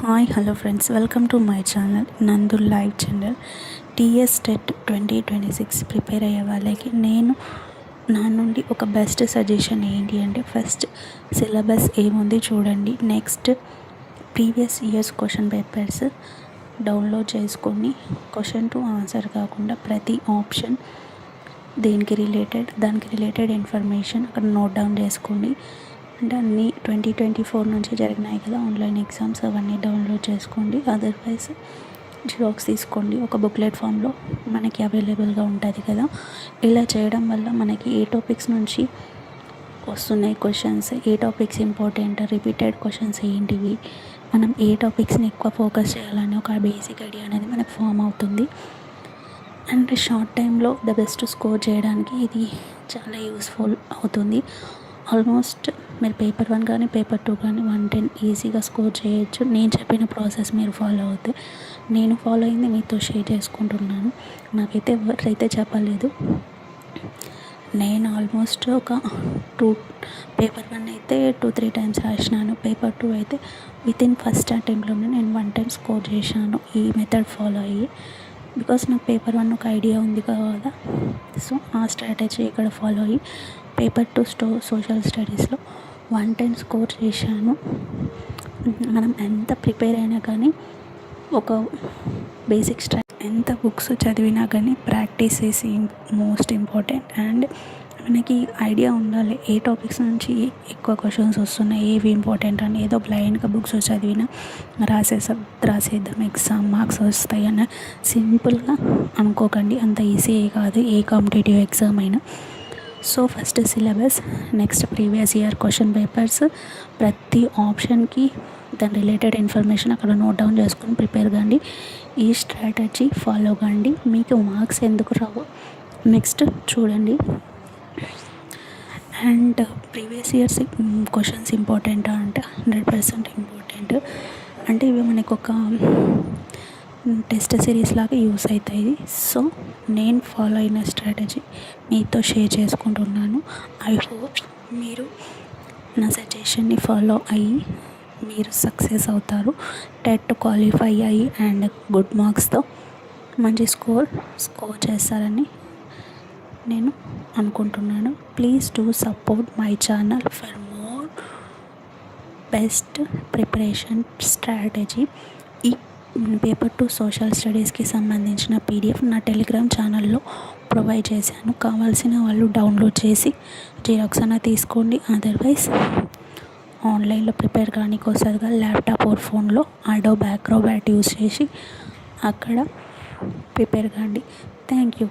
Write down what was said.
Hi hello friends, welcome to my channel Nandu live channel. TS TET 2026 prepare అయ్యే వాళ్ళకి నా నుండి ఒక బెస్ట్ సజెషన్ ఏంటి అంటే, ఫస్ట్ సిలబస్ ఏముంది చూడండి. Next previous years question papers download చేసుకొని క్వశ్చన్ టు ఆన్సర్ కాకుండా ప్రతి ఆప్షన్ దానికి రిలేటెడ్ ఇన్ఫర్మేషన్ అక్కడ నోట్ డౌన్ చేసుకోండి. అంటే అన్నీ 2024 నుంచి జరిగినాయి కదా ఆన్లైన్ ఎగ్జామ్స్, అవన్నీ డౌన్లోడ్ చేసుకోండి. అదర్వైజ్ జిరాక్స్ తీసుకోండి, ఒక బుక్లెట్ ఫామ్లో మనకి అవైలబుల్గా ఉంటుంది కదా. ఇలా చేయడం వల్ల మనకి ఏ టాపిక్స్ నుంచి వస్తున్నాయి క్వశ్చన్స్, ఏ టాపిక్స్ ఇంపార్టెంట్, రిపీటెడ్ క్వశ్చన్స్ ఏంటివి, మనం ఏ టాపిక్స్ని ఎక్కువ ఫోకస్ చేయాలని ఒక బేసిక్ ఐడియా అనేది మనకు ఫామ్ అవుతుంది. అండ్ షార్ట్ టైంలో ద బెస్ట్ స్కోర్ చేయడానికి ఇది చాలా యూస్ఫుల్ అవుతుంది. ఆల్మోస్ట్ మీరు పేపర్ 1 కానీ పేపర్ 2 కానీ 110 ఈజీగా స్కోర్ చేయొచ్చు. నేను చెప్పిన ప్రాసెస్ మీరు ఫాలో అవుతే, నేను ఫాలో అయింది మీతో షేర్ చేసుకుంటున్నాను. నాకైతే ఎవరైతే చెప్పలేదు. నేను ఆల్మోస్ట్ ఒక పేపర్ 1 అయితే 2-3 టైమ్స్ రాసినాను. పేపర్ 2 అయితే వితిన్ ఫస్ట్ అటెంప్ట్లోనే నేను 1 టైం స్కోర్ చేశాను ఈ మెథడ్ ఫాలో అయ్యి. బికాస్ నాకు పేపర్ 1 ఒక ఐడియా ఉంది కదా, సో ఆ స్ట్రాటజీ ఇక్కడ ఫాలో అయ్యి పేపర్ 2 సోషల్ స్టడీస్లో 1 టైం స్కోర్ చేశాను. మనం ఎంత ప్రిపేర్ అయినా కానీ ఒక బేసిక్ ఎంత బుక్స్ చదివినా కానీ practice is most important. And మనకి ఐడియా ఉండాలి ఏ టాపిక్స్ నుంచి ఎక్కువ క్వశ్చన్స్ వస్తున్నాయి, ఏవి ఇంపార్టెంట్ అని. ఏదో బ్లైండ్గా బుక్స్ చదివినా రాసేద్దాం ఎగ్జామ్ మార్క్స్ వస్తాయి అన్న సింపుల్గా అనుకోకండి. అంత ఈజీ కాదు ఏ కాంపిటేటివ్ ఎగ్జామ్ అయినా. So first syllabus, next previous year question papers, ప్రతి ఆప్షన్కి దాని రిలేటెడ్ ఇన్ఫర్మేషన్ అక్కడ నోట్ డౌన్ చేసుకొని ప్రిపేర్ కండి. ఈ స్ట్రాటజీ ఫాలో కండి, మీకు మార్క్స్ ఎందుకు రావు నెక్స్ట్ చూడండి. And previous years questions important అంటే 100% ఇంపార్టెంట్. అంటే ఇవి మనకు ఒక టెస్ట్ సిరీస్ లాగా యూస్ అవుతాయి. సో నేను ఫాలో అయిన స్ట్రాటజీ మీతో షేర్ చేసుకుంటున్నాను. ఐ హోప్ మీరు నా సజెషన్ని ఫాలో అయ్యి మీరు సక్సెస్ అవుతారు. టెట్ క్వాలిఫై అయ్యి అండ్ గుడ్ మార్క్స్తో మంచి స్కోర్ చేస్తారని నేను అనుకుంటున్నాను. Please do support my channel for more best preparation strategy. ఈ పేపర్ 2 సోషల్ స్టడీస్కి సంబంధించిన పీడిఎఫ్ నా టెలిగ్రామ్ ఛానల్లో ప్రొవైడ్ చేశాను. కావాల్సిన వాళ్ళు డౌన్లోడ్ చేసి జిరాక్స్ అన్న తీసుకోండి. అదర్వైజ్ ఆన్లైన్లో ప్రిపేర్ కానీ వస్తుందిగా ల్యాప్టాప్ ఆర్ ఫోన్లో అడోబ్ యాక్రోబాట్ యూస్ చేసి అక్కడ ప్రిపేర్ కాండి. Thank you.